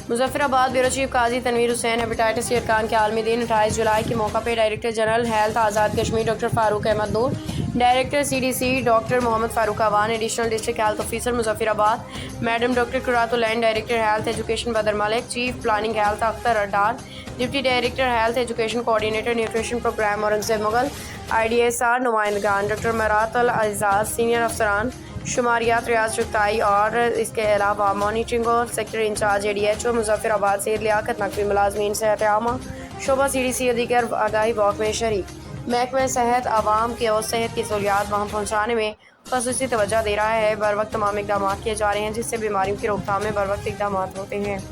Muzaffarabad bureau chief Qazi Tanveer Hussain hepatitis C अरकान के आलमी दिन 28 जुलाई के मौका पर director general health Azad Kashmir doctor Farooq Ahmed Noor, director CDC doctor Mohammad Farooq Awan, additional district health officer Muzaffarabad madam doctor Quratulain, director health education Badar Malik, chief planning health Akhtar Addar, deputy director health education coordinator nutrition programme Aurangzeb Mughal, IDSR नुमाइंदगान doctor मरातल एजाज, सीनियर अफसरान शुमारियात रियाज चुगताई और इसके अलावा मॉनिटरिंग और सेक्टर इंचार्ज ADHO मुजफ्फराबाद से लियाकत नकवी मुलाजमीन सेहत आमा शोबा CDC अधिकार आगाही वॉक में शरीक। महकमा सेहत आवाम के और सेहत की सहूलियात वहाँ पहुँचाने में ख़ुसूसी तवज्जो दे रहा है। बर वक्त तमाम इकदाम किए जा रहे हैं जिससे बीमारियों की रोकथाम में बर वक्त इकदाम होते हैं।